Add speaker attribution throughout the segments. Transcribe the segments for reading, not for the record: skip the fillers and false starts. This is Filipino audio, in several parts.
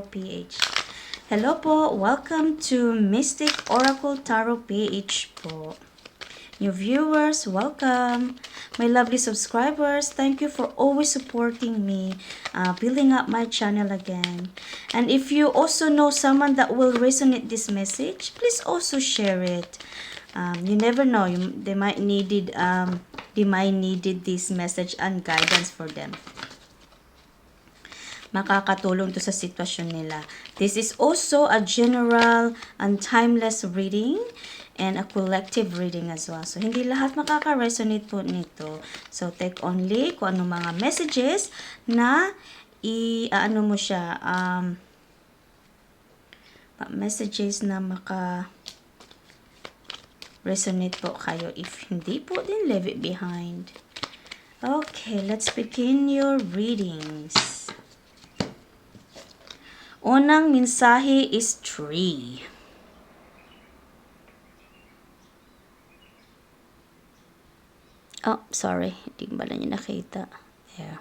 Speaker 1: PH. Hello po, welcome to Mystic Oracle Tarot PH po. New viewers, welcome. My lovely subscribers, thank you for always supporting me, building up my channel again. And if you also know someone that will resonate this message, please also share it. You never know, they might needed this message and guidance for them. Makakatulong to sa sitwasyon nila. This is also a general and timeless reading and a collective reading as well. So, hindi lahat makaka-resonate po nito. So, take only kung ano mga messages na mo siya, messages na resonate po kayo. If hindi po, then leave it behind. Okay, let's begin your readings. Unang mensahe is 3. Oh, sorry. Hindi ko pala niya nakita. There.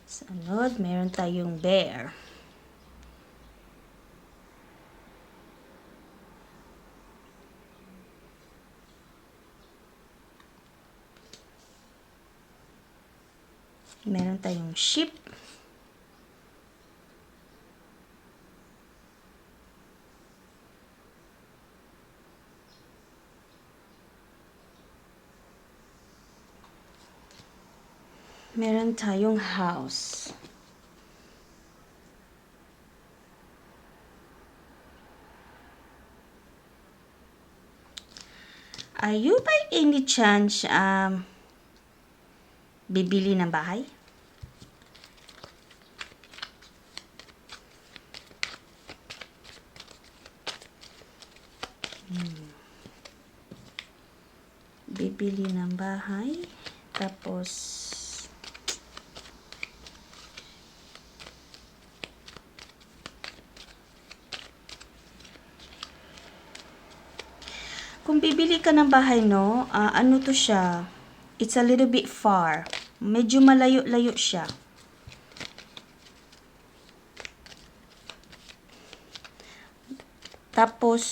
Speaker 1: Sunod, meron tayong bear. Meron tayong sheep. Meron tayong house. Are you by any chance bibili ng bahay? Bibili ng bahay. Tapos kung bibili ka ng bahay, no, ano to siya? It's a little bit far. Medyo malayo-layo siya. Tapos,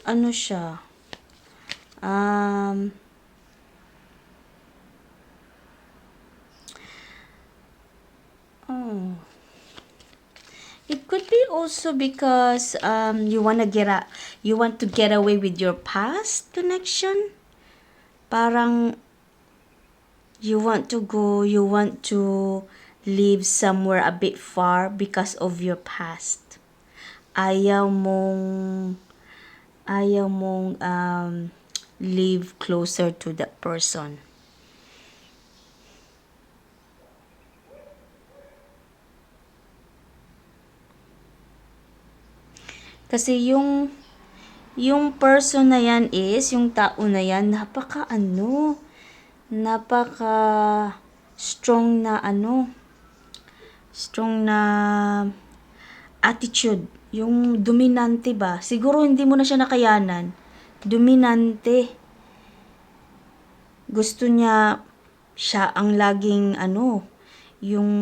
Speaker 1: ano siya? It could be also because you want to get away with your past connection. Parang you want to live somewhere a bit far because of your past. Ayaw mong live closer to that person. Kasi yung person na yan yung tao na yan, napaka strong na attitude. Yung dominante ba? Siguro hindi mo na siya nakayanan. Dominante. Gusto niya, siya ang laging yung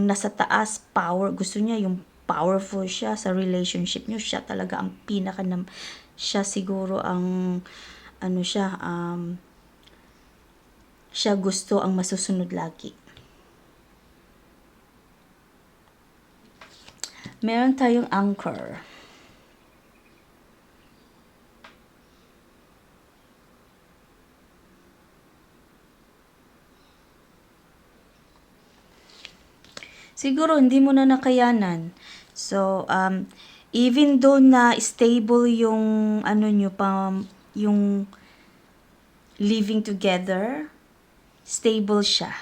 Speaker 1: nasa taas, power. Gusto niya yung powerful siya sa relationship niyo. Siya talaga ang siya siguro ang siya gusto ang masusunod lagi. Meron tayong anchor. Siguro hindi mo na nakayanan. So, even though na stable yung yung living together, stable siya.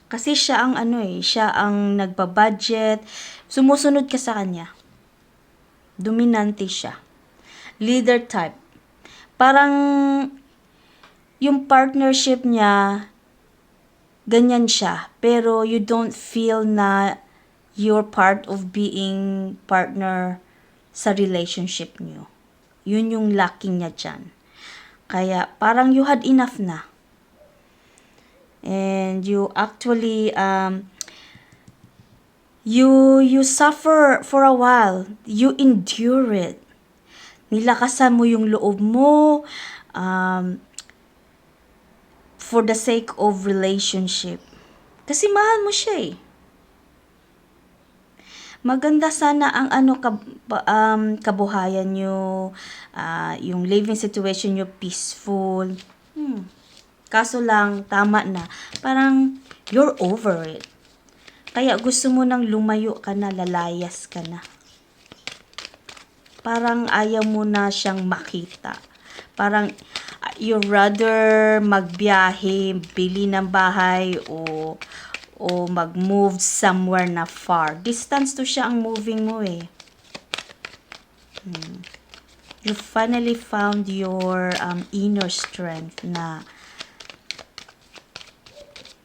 Speaker 1: Kasi siya ang siya ang nagbabudget, sumusunod ka sa kanya. Dominante siya. Leader type. Parang yung partnership niya, ganyan siya. Pero you don't feel na you're part of being partner sa relationship niyo. Yun yung lacking niya dyan. Kaya parang you had enough na. And you actually you suffer for a while. You endure it. Nilakasan mo yung loob mo for the sake of relationship. Kasi mahal mo siya eh. Maganda sana ang kabuhayan nyo, yung living situation nyo peaceful. Kaso lang, tama na. Parang, you're over it. Kaya gusto mo nang lumayo ka na, lalayas ka na. Parang ayaw mo na siyang makita. Parang, you rather magbiyahe, bili ng bahay, o mag-move somewhere na far. Distance to siya ang moving mo eh. You finally found your inner strength na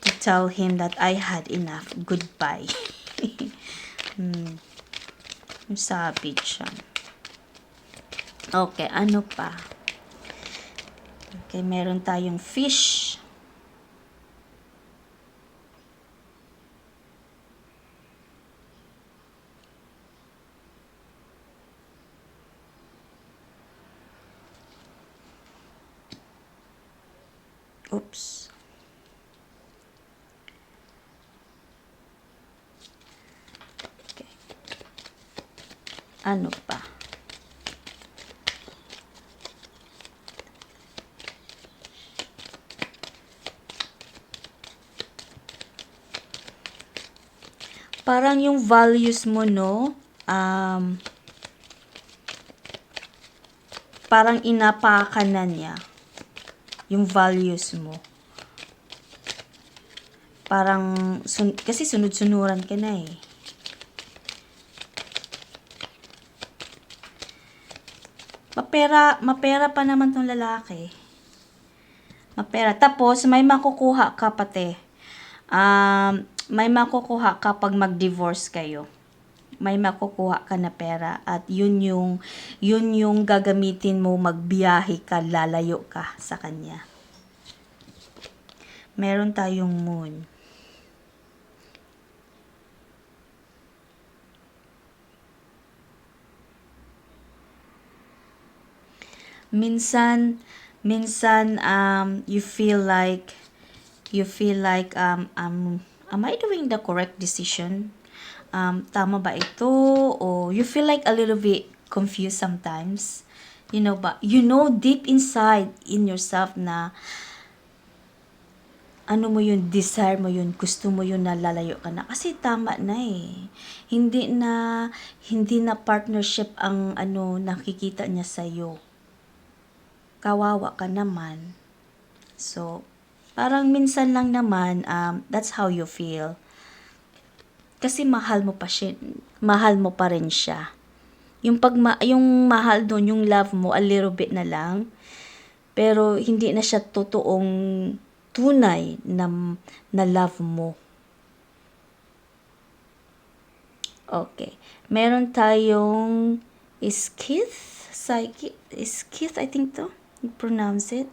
Speaker 1: to tell him that I had enough. Goodbye. Sabi siya. Okay, ano pa? Okay, meron tayong fish. Oops. Okay. Ano pa? Parang yung values mo, no? Parang inapakan na niya yung values mo. Parang, kasi sunod-sunuran ka na eh. Mapera pa naman tong lalaki. Mapera. Tapos, may makukuha ka pati. May makukuha ka pag mag-divorce kayo. May makukuha ka na pera at yun yung gagamitin mo, magbiyahe ka, lalayo ka sa kanya. Meron tayong moon. Minsan you feel like am I doing the correct decision? Tama ba ito? Or you feel like a little bit confused sometimes. But you know deep inside in yourself na ano mo yun, desire mo yun, gusto mo yun na lalayo ka na. Kasi tama na eh. Hindi na partnership ang nakikita niya sa'yo. Kawawa ka naman. So, parang minsan lang naman, that's how you feel. Kasi mahal mo pa rin siya. Yung mahal doon, yung love mo, a little bit na lang. Pero hindi na siya totoong tunay na love mo. Okay. Meron tayong Iskith, I think to. You pronounce it.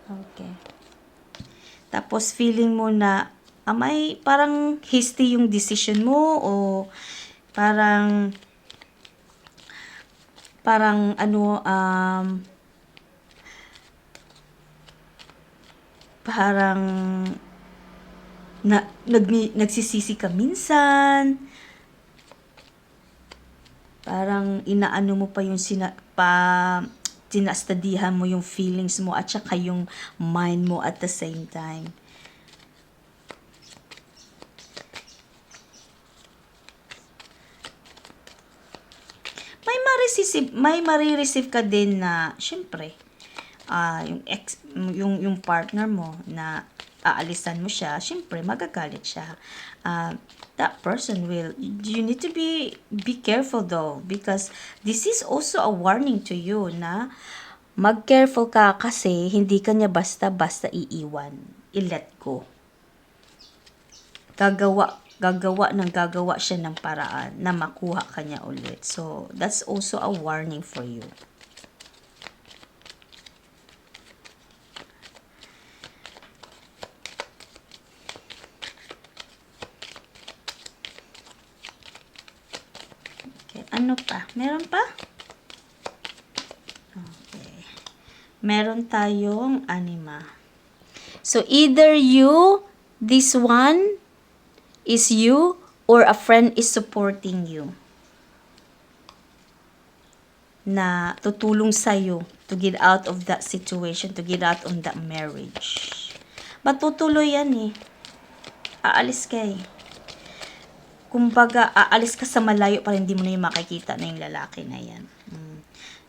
Speaker 1: Okay. Tapos feeling mo na parang hasty yung decision mo o parang nagsisisi ka minsan. Parang inaano mo pa yung tinastadihan mo yung feelings mo at saka yung mind mo at the same time. May marireceive ka din na syempre yung partner mo na aalisan mo siya, syempre magagalit siya. That person you need to be careful though, because this is also a warning to you na mag-careful ka kasi hindi ka niya basta-basta iiwan, i-let go. Gagawa siya ng paraan na makuha ka niya ulit. So, that's also a warning for you. Ano pa? Meron pa? Okay. Meron tayong anima. So, either you, this one is you, or a friend is supporting you. Na tutulong sa'yo to get out of that situation, to get out of that marriage. Matutuloy yan eh. Aalis ka eh. Kumbaga, aalis ka sa malayo para hindi mo na yung makikita na yung lalaki na yan.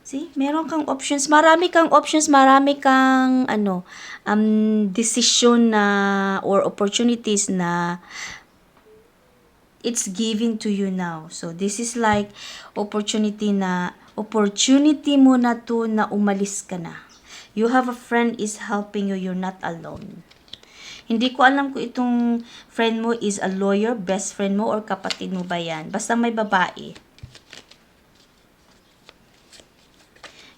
Speaker 1: See, meron kang options, marami kang decision na or opportunities na it's given to you now. So this is like opportunity mo na to na umalis ka na. You have a friend is helping you, you're not alone. Hindi ko alam kung itong friend mo is a lawyer, best friend mo, or kapatid mo ba yan. Basta may babae.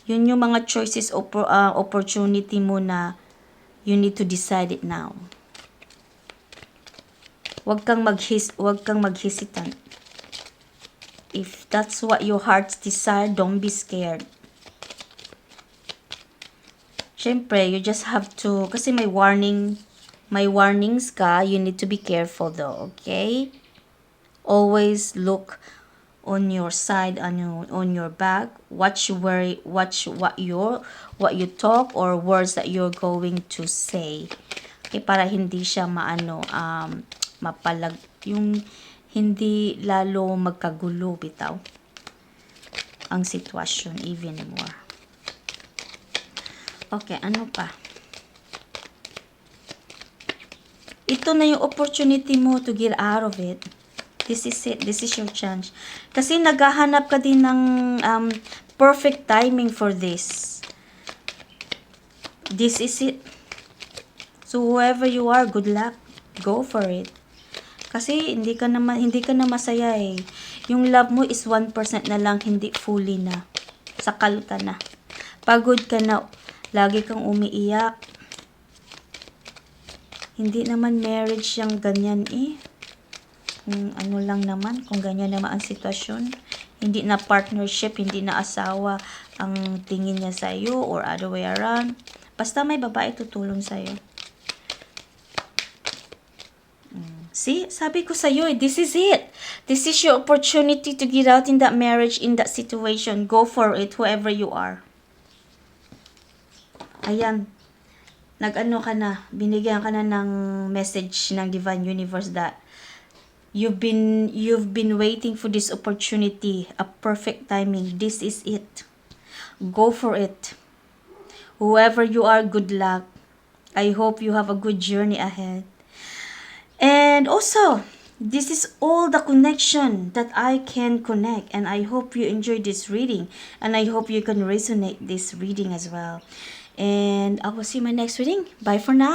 Speaker 1: Yun yung mga choices, opportunity mo na you need to decide it now. Huwag kang maghesitant. If that's what your heart's desire, don't be scared. Siyempre, you just have to, kasi may warnings ka, you need to be careful though, okay? Always look on your side, on your back. Watch what you talk or words that you're going to say. Okay, para hindi siya yung hindi lalo magkagulo bitaw ang sitwasyon even more. Okay, ano pa? Ito na yung opportunity mo to get out of it. This is it. This is your chance. Kasi naghahanap ka din ng perfect timing for this. This is it. So whoever you are, good luck. Go for it. Kasi hindi ka na masaya eh. Yung love mo is 1% na lang, hindi fully na. Sakal ka na. Pagod ka na. Lagi kang umiiyak. Hindi naman marriage yung ganyan eh. Kung ano lang naman, kung ganyan naman ang sitwasyon. Hindi na partnership, hindi na asawa ang tingin niya sa'yo or other way around. Basta may babae tutulong sa'yo. See, sabi ko sa'yo, this is it. This is your opportunity to get out in that marriage, in that situation. Go for it, whoever you are. Ayan. Binigyan ka na ng message ng Divine Universe that you've been waiting for this opportunity, a perfect timing. This is it. Go for it. Whoever you are, good luck. I hope you have a good journey ahead. And also, this is all the connection that I can connect, and I hope you enjoyed this reading, and I hope you can resonate this reading as well. And I will see you in my next reading. Bye for now.